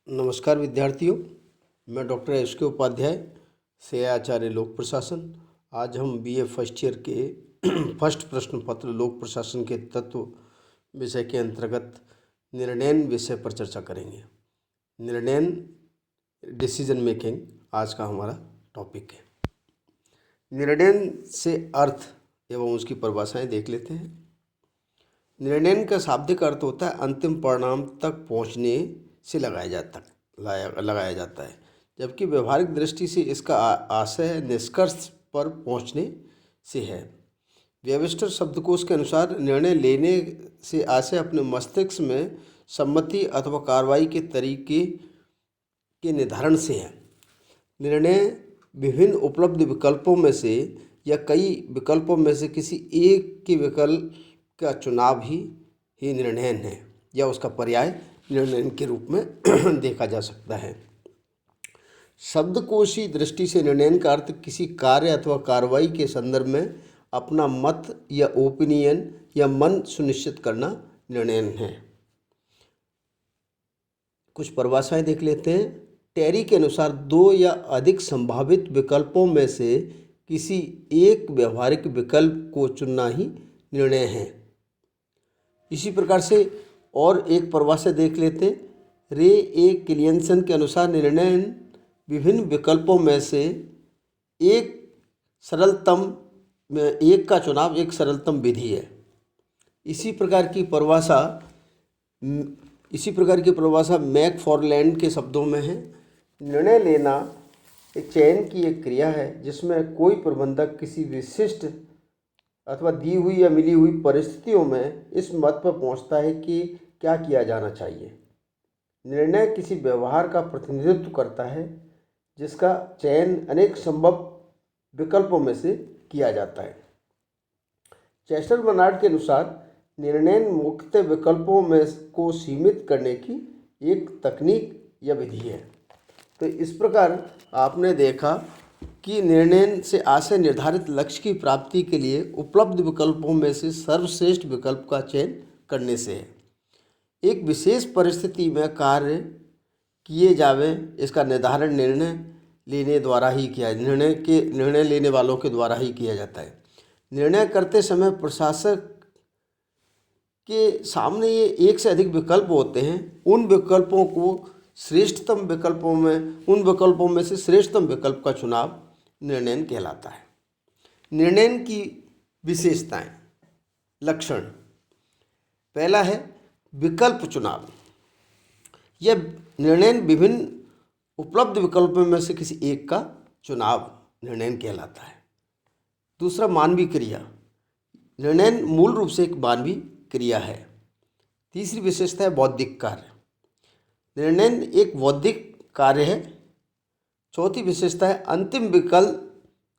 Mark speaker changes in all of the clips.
Speaker 1: नमस्कार विद्यार्थियों, मैं डॉक्टर एस के उपाध्याय से आचार्य लोक प्रशासन। आज हम बीए फर्स्ट ईयर के फर्स्ट प्रश्न पत्र लोक प्रशासन के तत्व विषय के अंतर्गत निर्णयन विषय पर चर्चा करेंगे। निर्णयन डिसीजन मेकिंग आज का हमारा टॉपिक है। निर्णयन से अर्थ एवं उसकी परिभाषाएं देख लेते हैं। निर्णयन का शाब्दिक अर्थ होता है अंतिम परिणाम तक पहुंचने से लगाया जाता है, जबकि व्यवहारिक दृष्टि से इसका आशय निष्कर्ष पर पहुंचने से है। वेबस्टर शब्दकोश के अनुसार निर्णय लेने से आशय अपने मस्तिष्क में सम्मति अथवा कार्रवाई के तरीके के निर्धारण से है। निर्णय विभिन्न उपलब्ध विकल्पों में से या कई विकल्पों में से किसी एक के विकल्प का चुनाव ही निर्णयन है या उसका पर्याय निर्णयन के रूप में देखा जा सकता है। शब्दकोशी दृष्टि से निर्णयन का अर्थ किसी कार्य अथवा कार्रवाई के संदर्भ में अपना मत या ओपिनियन या मन सुनिश्चित करना निर्णयन है। कुछ परिभाषाएं देख लेते हैं। टेरी के अनुसार दो या अधिक संभावित विकल्पों में से किसी एक व्यवहारिक विकल्प को चुनना ही निर्णय है। इसी प्रकार से और एक परिभाषा देख लेते हैं। रे ए किलियंसन के अनुसार निर्णय विभिन्न विकल्पों में से एक का चुनाव एक सरलतम विधि है। इसी प्रकार की परिभाषा मैकफॉरलैंड के शब्दों में है। निर्णय लेना एक चयन की एक क्रिया है जिसमें कोई प्रबंधक किसी विशिष्ट अथवा दी हुई या मिली हुई परिस्थितियों में इस मत पर पहुंचता है कि क्या किया जाना चाहिए। निर्णय किसी व्यवहार का प्रतिनिधित्व करता है जिसका चयन अनेक संभव विकल्पों में से किया जाता है। चेस्टर बर्नार्ड के अनुसार निर्णय मुख्यतः विकल्पों में को सीमित करने की एक तकनीक या विधि है। तो इस प्रकार आपने देखा कि निर्णय से आशय निर्धारित लक्ष्य की प्राप्ति के लिए उपलब्ध विकल्पों में से सर्वश्रेष्ठ विकल्प का चयन करने से है। एक विशेष परिस्थिति में कार्य किए जावे इसका निर्धारण निर्णय लेने वालों के द्वारा ही किया जाता है। निर्णय करते समय प्रशासक के सामने ये एक से अधिक विकल्प होते हैं। उन विकल्पों में से श्रेष्ठतम विकल्प का चुनाव निर्णय कहलाता है। निर्णय की विशेषताएं, लक्षण। पहला है विकल्प चुनाव। यह निर्णय विभिन्न उपलब्ध विकल्पों में से किसी एक का चुनाव निर्णय कहलाता है। दूसरा, मानवीय क्रिया। निर्णय मूल रूप से एक मानवीय क्रिया है। तीसरी विशेषता है बौद्धिक कार्य। निर्णय एक बौद्धिक कार्य है। चौथी विशेषता है अंतिम विकल्प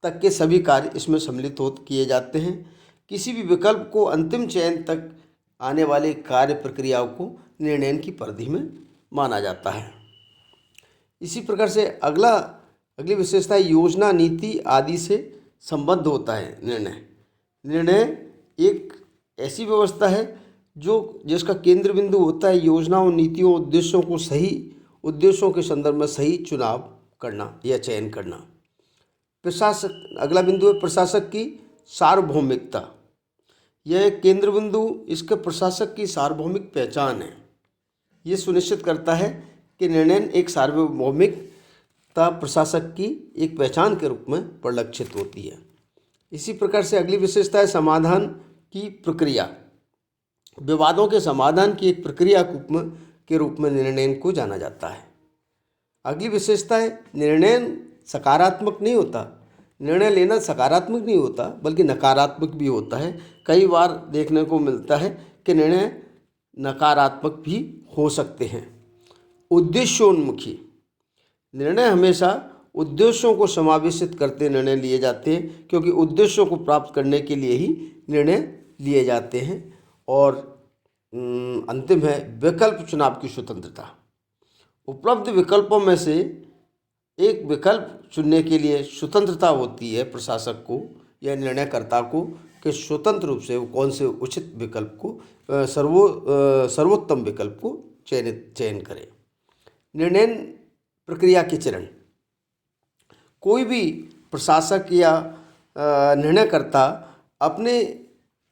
Speaker 1: तक के सभी कार्य इसमें सम्मिलित किए जाते हैं। किसी भी विकल्प को अंतिम चयन तक आने वाले कार्य प्रक्रियाओं को निर्णय की परिधि में माना जाता है। इसी प्रकार से अगली विशेषता योजना, नीति आदि से संबद्ध होता है। निर्णय एक ऐसी व्यवस्था है जिसका केंद्र बिंदु होता है योजनाओं, नीतियों, उद्देश्यों के संदर्भ में सही चुनाव करना या चयन करना। अगला बिंदु है प्रशासक की सार्वभौमिकता। यह एक केंद्र बिंदु इसके प्रशासक की सार्वभौमिक पहचान है। ये सुनिश्चित करता है कि निर्णय एक सार्वभौमिकता प्रशासक की एक पहचान के रूप में परिलक्षित होती है। इसी प्रकार से अगली विशेषता है समाधान की प्रक्रिया। विवादों के समाधान की एक प्रक्रिया के रूप में निर्णय को जाना जाता है। अगली विशेषता है निर्णय सकारात्मक नहीं होता। निर्णय लेना सकारात्मक नहीं होता बल्कि नकारात्मक भी होता है। कई बार देखने को मिलता है कि निर्णय नकारात्मक भी हो सकते हैं। उद्देश्योन्मुखी। निर्णय हमेशा उद्देश्यों को समावेशित करते निर्णय लिए जाते हैं, क्योंकि उद्देश्यों को प्राप्त करने के लिए ही निर्णय लिए जाते हैं। और अंतिम है विकल्प चुनाव की स्वतंत्रता। उपलब्ध विकल्पों में से एक विकल्प चुनने के लिए स्वतंत्रता होती है प्रशासक को या निर्णयकर्ता को कि स्वतंत्र रूप से वो कौन से उचित विकल्प को सर्वोत्तम विकल्प को चयन करें। निर्णय प्रक्रिया के चरण। कोई भी प्रशासक या निर्णयकर्ता अपने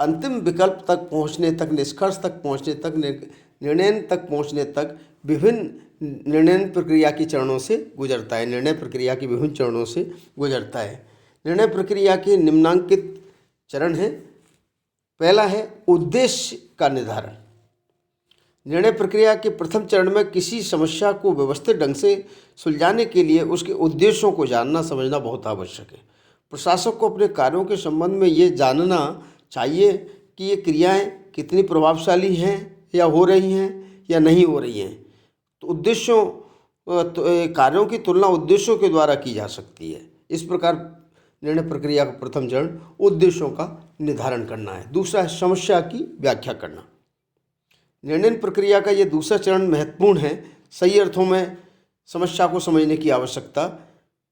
Speaker 1: अंतिम विकल्प तक पहुंचने तक, निष्कर्ष तक पहुंचने तक, निर्णय तक पहुंचने तक विभिन्न निर्णय प्रक्रिया के चरणों से गुजरता है। निर्णय प्रक्रिया के विभिन्न चरणों से गुजरता है। निर्णय प्रक्रिया के निम्नांकित चरण हैं। पहला है उद्देश्य का निर्धारण। निर्णय प्रक्रिया के प्रथम चरण में किसी समस्या को व्यवस्थित ढंग से सुलझाने के लिए उसके उद्देश्यों को जानना समझना बहुत आवश्यक है। प्रशासक को अपने कार्यों के संबंध में ये जानना चाहिए कि ये क्रियाएं कितनी प्रभावशाली हैं या हो रही हैं या नहीं हो रही हैं। तो उद्देश्यों कार्यों की तुलना उद्देश्यों के द्वारा की जा सकती है। इस प्रकार निर्णय प्रक्रिया का प्रथम चरण उद्देश्यों का निर्धारण करना है। दूसरा है समस्या की व्याख्या करना। निर्णय प्रक्रिया का ये दूसरा चरण महत्वपूर्ण है। सही अर्थों में समस्या को समझने की आवश्यकता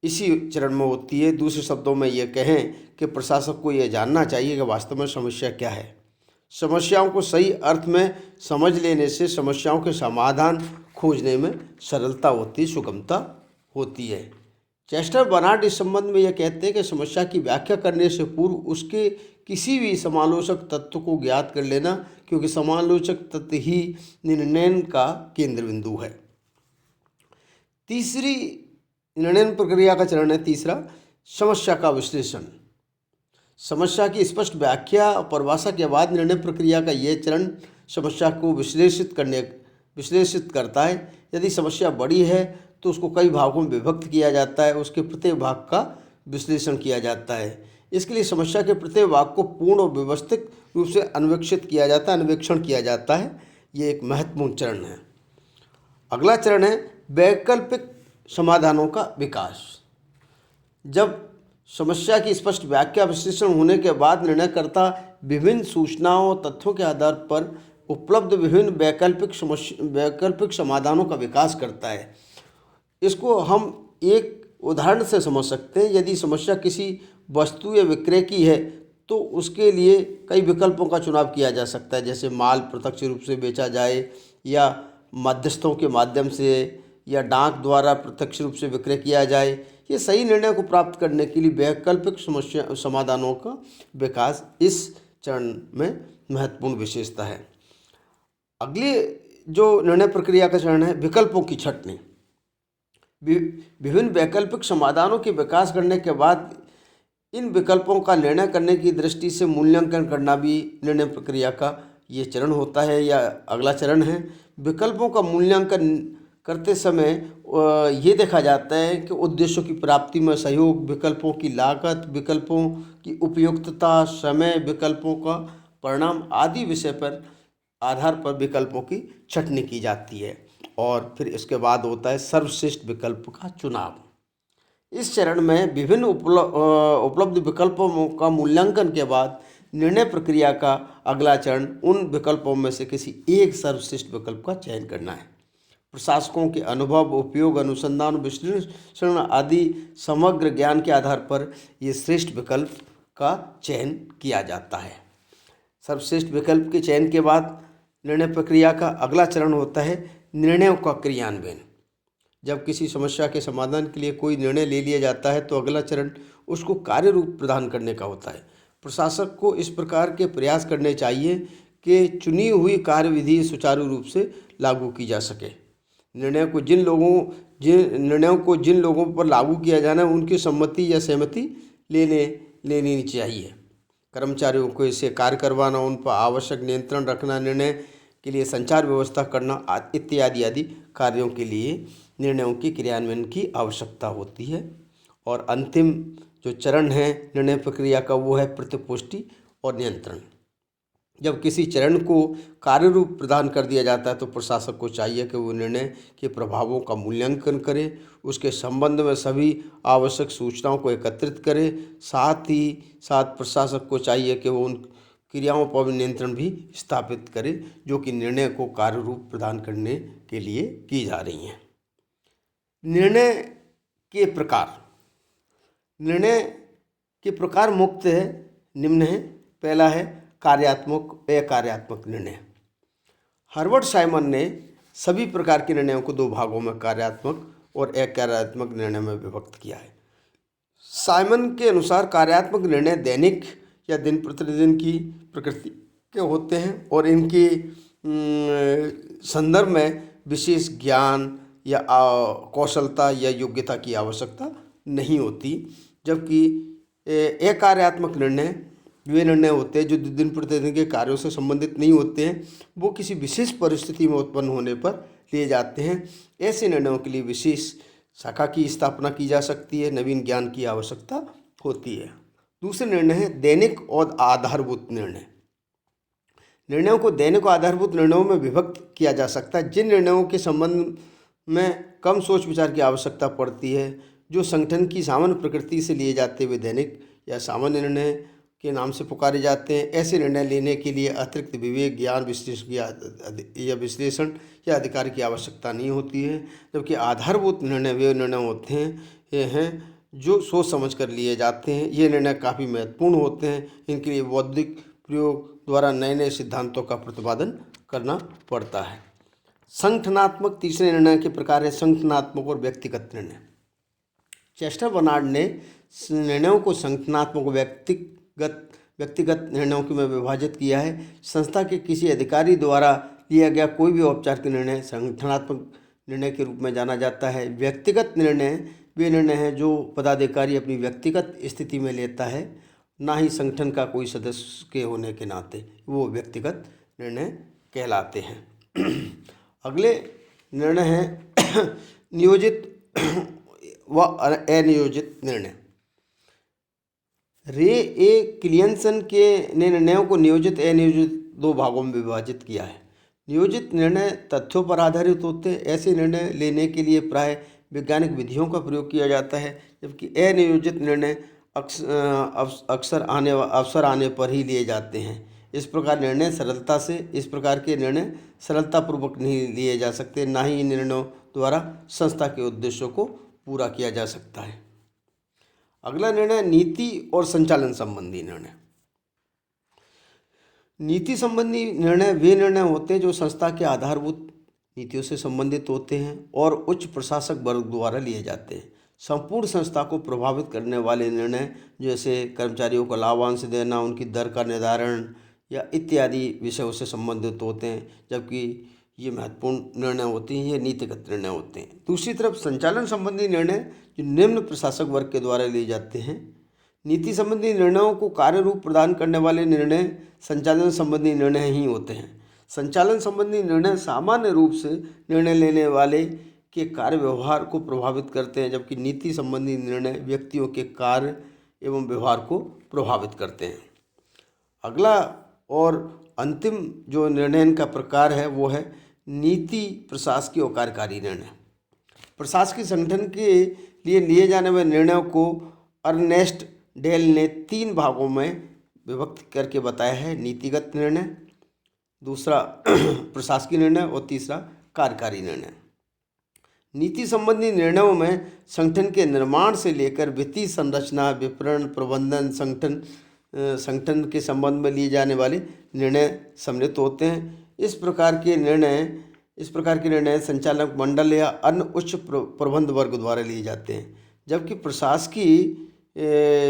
Speaker 1: इसी चरण में होती है। दूसरे शब्दों में ये कहें कि प्रशासक को यह जानना चाहिए कि वास्तव में समस्या क्या है। समस्याओं को सही अर्थ में समझ लेने से समस्याओं के समाधान खोजने में सरलता होती, सुगमता होती है। चेस्टर बर्नार्ड इस संबंध में यह कहते हैं कि समस्या की व्याख्या करने से पूर्व उसके किसी भी समालोचक तत्व को ज्ञात कर लेना, क्योंकि समालोचक तत्व ही निर्णय का केंद्र बिंदु है। तीसरी निर्णय प्रक्रिया का चरण है तीसरा, समस्या का विश्लेषण। समस्या की स्पष्ट व्याख्या और परिभाषा के बाद निर्णय प्रक्रिया का यह चरण समस्या को विश्लेषित करता है। यदि समस्या बड़ी है तो उसको कई भागों में विभक्त किया जाता है, उसके प्रत्येक भाग का विश्लेषण किया जाता है। इसके लिए समस्या के प्रत्येक भाग को पूर्ण और व्यवस्थित रूप से अन्वेषण किया जाता है। ये एक महत्वपूर्ण चरण है। अगला चरण है वैकल्पिक समाधानों का विकास। जब समस्या की स्पष्ट व्याख्या विश्लेषण होने के बाद निर्णयकर्ता विभिन्न सूचनाओं तथ्यों के आधार पर उपलब्ध विभिन्न वैकल्पिक समाधानों का विकास करता है। इसको हम एक उदाहरण से समझ सकते हैं। यदि समस्या किसी वस्तु या विक्रय की है तो उसके लिए कई विकल्पों का चुनाव किया जा सकता है, जैसे माल प्रत्यक्ष रूप से बेचा जाए या मध्यस्थों के माध्यम से या डाक द्वारा प्रत्यक्ष रूप से विक्रय किया जाए। ये सही निर्णय को प्राप्त करने के लिए वैकल्पिक समस्या समाधानों का विकास इस चरण में महत्वपूर्ण विशेषता है। अगले जो निर्णय प्रक्रिया का चरण है विकल्पों की छंटनी। विभिन्न वैकल्पिक समाधानों के विकास करने के बाद इन विकल्पों का निर्णय करने की दृष्टि से मूल्यांकन करना भी निर्णय प्रक्रिया का ये चरण होता है या अगला चरण है। विकल्पों का मूल्यांकन करते समय ये देखा जाता है कि उद्देश्यों की प्राप्ति में सहयोग, विकल्पों की लागत, विकल्पों की उपयुक्तता, समय, विकल्पों का परिणाम आदि विषय पर आधार पर विकल्पों की छंटनी की जाती है। और फिर इसके बाद होता है सर्वश्रेष्ठ विकल्प का चुनाव। इस चरण में विभिन्न उपलब्ध विकल्पों का मूल्यांकन के बाद निर्णय प्रक्रिया का अगला चरण उन विकल्पों में से किसी एक सर्वश्रेष्ठ विकल्प का चयन करना है। प्रशासकों के अनुभव, उपयोग, अनुसंधान, विश्लेषण आदि समग्र ज्ञान के आधार पर ये श्रेष्ठ विकल्प का चयन किया जाता है। सर्वश्रेष्ठ विकल्प के चयन के बाद निर्णय प्रक्रिया का अगला चरण होता है निर्णयों का क्रियान्वयन। जब किसी समस्या के समाधान के लिए कोई निर्णय ले लिया जाता है तो अगला चरण उसको कार्य रूप प्रदान करने का होता है। प्रशासक को इस प्रकार के प्रयास करने चाहिए कि चुनी हुई कार्यविधि सुचारू रूप से लागू की जा सके। निर्णयों को जिन लोगों पर लागू किया जाना है उनकी सम्मति या सहमति लेनी चाहिए। कर्मचारियों को इससे कार्य करवाना, उन पर आवश्यक नियंत्रण रखना, निर्णय के लिए संचार व्यवस्था करना इत्यादि कार्यों के लिए निर्णयों की क्रियान्वयन की आवश्यकता होती है। और अंतिम जो चरण है निर्णय प्रक्रिया का वो है प्रतिपुष्टि और नियंत्रण। जब किसी चरण को कार्य रूप प्रदान कर दिया जाता है तो प्रशासक को चाहिए कि वो निर्णय के प्रभावों का मूल्यांकन करे, उसके संबंध में सभी आवश्यक सूचनाओं को एकत्रित करे। साथ ही साथ प्रशासक को चाहिए कि वो उन क्रियाओं पर नियंत्रण भी स्थापित करे जो कि निर्णय को कार्य रूप प्रदान करने के लिए की जा रही हैं। निर्णय के प्रकार मुक्त है, निम्न है। पहला है कार्यात्मक अकार्यात्मक निर्णय। हर्बर्ट साइमन ने सभी प्रकार के निर्णयों को दो भागों में कार्यात्मक और अकार्यात्मक निर्णय में विभक्त किया है। साइमन के अनुसार कार्यात्मक निर्णय दैनिक या दिन प्रतिदिन की प्रकृति के होते हैं और इनके संदर्भ में विशेष ज्ञान या कौशलता या योग्यता की आवश्यकता नहीं होती, जबकि अकार्यात्मक निर्णय वे निर्णय होते हैं जो दिन प्रतिदिन के कार्यों से संबंधित नहीं होते हैं, वो किसी विशेष परिस्थिति में उत्पन्न होने पर लिए जाते हैं। ऐसे निर्णयों के लिए विशेष शाखा की स्थापना की जा सकती है, नवीन ज्ञान की आवश्यकता होती है। दूसरे निर्णय है दैनिक और आधारभूत निर्णय। निर्णयों को दैनिक और आधारभूत निर्णयों में विभक्त किया जा सकता है। जिन निर्णयों के संबंध में कम सोच विचार की आवश्यकता पड़ती है, जो संगठन की सामान्य प्रकृति से लिए जाते हुए दैनिक या सामान्य निर्णय के नाम से पुकारे जाते हैं। ऐसे निर्णय लेने के लिए अतिरिक्त विवेक, ज्ञान, विश्लेषण या अधिकार की आवश्यकता नहीं होती है, जबकि आधारभूत निर्णय वे निर्णय होते हैं जो सोच समझ कर लिए जाते हैं। ये निर्णय काफ़ी महत्वपूर्ण होते हैं। इनके लिए बौद्धिक प्रयोग द्वारा नए नए सिद्धांतों का प्रतिपादन करना पड़ता है। संगठनात्मक तीसरे निर्णय के प्रकार है संगठनात्मक और व्यक्तिगत निर्णय। चेस्टर बर्नार्ड ने निर्णयों को संगठनात्मक और व्यक्तिगत निर्णयों में विभाजित किया है। संस्था के किसी अधिकारी द्वारा लिया गया कोई भी औपचारिक निर्णय संगठनात्मक निर्णय के रूप में जाना जाता है। व्यक्तिगत निर्णय वे निर्णय हैं जो पदाधिकारी अपनी व्यक्तिगत स्थिति में लेता है, ना ही संगठन का कोई सदस्य के होने के नाते वो व्यक्तिगत निर्णय कहलाते हैं। अगले निर्णय हैं नियोजित व अनियोजित निर्णय। रे ए क्लियंसन ने निर्णयों को नियोजित अनियोजित दो भागों में विभाजित किया है। नियोजित निर्णय तथ्यों पर आधारित होते हैं। ऐसे निर्णय लेने के लिए प्राय वैज्ञानिक विधियों का प्रयोग किया जाता है, जबकि अनियोजित निर्णय अवसर आने पर ही लिए जाते हैं। इस प्रकार के निर्णय सरलतापूर्वक नहीं लिए जा सकते, ना ही इन निर्णयों द्वारा संस्था के उद्देश्यों को पूरा किया जा सकता है। अगला निर्णय नीति और संचालन संबंधी निर्णय। नीति संबंधी निर्णय वे निर्णय होते हैं जो संस्था के आधारभूत नीतियों से संबंधित होते हैं और उच्च प्रशासक वर्ग द्वारा लिए जाते हैं। संपूर्ण संस्था को प्रभावित करने वाले निर्णय जैसे कर्मचारियों को लाभांश देना, उनकी दर का निर्धारण या इत्यादि विषयों से संबंधित होते हैं, जबकि ये महत्वपूर्ण निर्णय होते हैं, ये नीतिगत निर्णय होते हैं। दूसरी तरफ संचालन संबंधी निर्णय जो निम्न प्रशासक वर्ग के द्वारा लिए जाते हैं। नीति संबंधी निर्णयों को कार्य रूप प्रदान करने वाले निर्णय संचालन संबंधी निर्णय ही होते हैं। संचालन संबंधी निर्णय सामान्य रूप से निर्णय लेने वाले के कार्य व्यवहार को प्रभावित करते हैं, जबकि नीति संबंधी निर्णय व्यक्तियों के कार्य एवं व्यवहार को प्रभावित करते हैं। अगला और अंतिम जो निर्णय का प्रकार है वो है नीति, प्रशासकीय और कार्यकारी निर्णय। प्रशासकीय संगठन के लिए लिए जाने वाले निर्णयों को अर्नेस्ट डेल ने 3 भागों में विभक्त करके बताया है। नीतिगत निर्णय, दूसरा प्रशासकीय निर्णय और तीसरा कार्यकारी निर्णय। नीति संबंधी निर्णयों में संगठन के निर्माण से लेकर वित्तीय संरचना, विपणन, प्रबंधन, संगठन के संबंध में लिए जाने वाले निर्णय सम्मिलित होते हैं। इस प्रकार के निर्णय संचालक मंडल या अन्य उच्च प्रबंध वर्ग द्वारा लिए जाते हैं, जबकि प्रशासकीय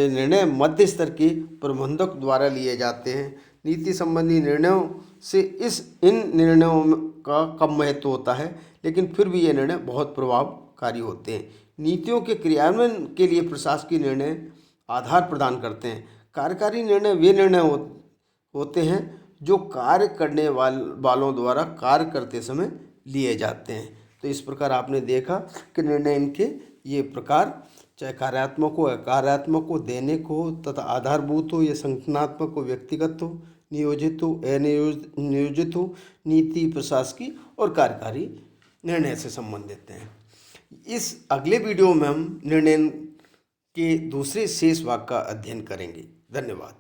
Speaker 1: निर्णय मध्य स्तर के प्रबंधक द्वारा लिए जाते हैं। नीति संबंधी निर्णयों से इन निर्णयों का कम महत्व होता है, लेकिन फिर भी ये निर्णय बहुत प्रभावकारी होते हैं। नीतियों के क्रियान्वयन के लिए प्रशासकीय निर्णय आधार प्रदान करते हैं। कार्यकारी निर्णय वे निर्णय होते हैं जो कार्य करने वालों द्वारा कार्य करते समय लिए जाते हैं। तो इस प्रकार आपने देखा कि निर्णय इनके ये प्रकार, चाहे कार्यात्मक हो, अकार्यात्मक हो, दैनिक हो तथा आधारभूत हो, या संगठनात्मक हो, व्यक्तिगत हो, नियोजित हो, अनियोजित हो, नीति, प्रशासकीय और कार्यकारी निर्णय से संबंधित हैं। इस अगले वीडियो में हम निर्णय के दूसरे शेष भाग का अध्ययन करेंगे। धन्यवाद।